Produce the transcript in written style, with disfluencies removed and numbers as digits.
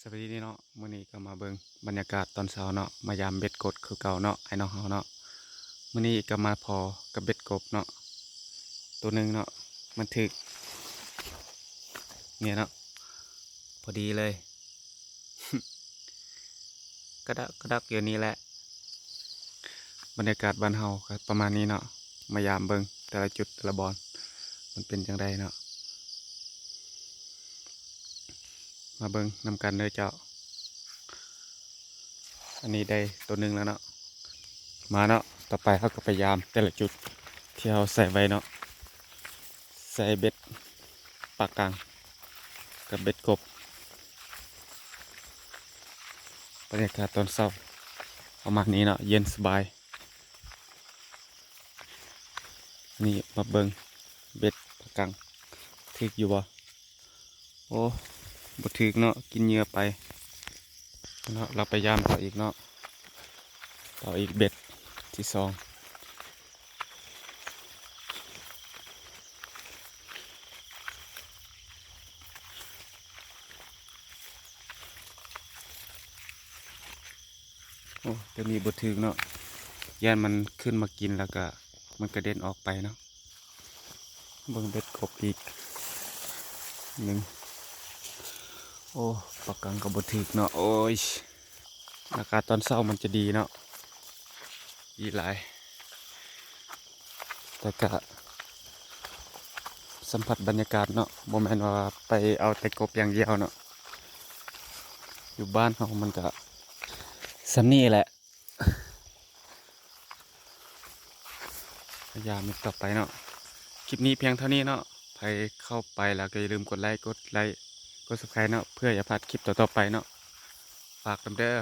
สวัสดีเนาะมื้อนี้ก็มาเบิ่งบรรยากาศตอนเช้าเนาะมายามเบ็ดกดคือเก่าเนาะไอ้น้องเฮาเนาะมื้อนี้ก็มาพอกับเบ็ดกบเนาะตัวหนึงเนาะมันถึกเนี่ยเนาะพอดีเลยกระดักอยู่นี่แหละบรรยากาศบ้านเฮาก็ประมาณนี้เนาะมายามเบิ่งแต่ละจุดแต่ละบอนมันเป็นจังไดเนาะมาเบิ่งนำกันเลยเจ้าอันนี้ได้ตัวหนึงแล้วเนาะมาเนาะต่อไปเขาก็พยายามแต่ละจุดที่เราใส่ไว้เนาะใส่เบ็ดปากกลางกับเบ็ดกบบรรยากาศตอนเช้าประมาณนี้เนาะเย็นสบายนี่มาเบิงเบ็ดปากกลางถึกอยู่บ่โอ้บ่ถึกเนาะกินเหยื่อไปเนาะเราพยายามต่ออีกเนาะต่ออีกเบ็ดที่สองโอ้จะมีบ่ถึกเนาะย่านมันขึ้นมากินแล้วก็มันกระเด็นออกไปเนาะเบิ่งเบ็ดกบอีกหนึ่งโอ้ปากกลางก็บ่ถึกเนาะโอ้ยอากาศตอนเช้ามันจะดีเนาะดีหลายแต่ก็สัมผัสบรรยากาศเนาะบ่แม่นว่าไปเอาแต่กบอย่างเดียวเนาะอยู่บ้านเฮามันก็สำนี่แหละพยายามต่อไปเนาะคลิปนี้เพียงเท่านี้เนาะใครเข้าไปแล้วก็อย่าลืมกดไลค์กด subscribe เนาะเพื่ออย่าพลาดคลิปต่อๆไปเนาะฝากกันเด้อ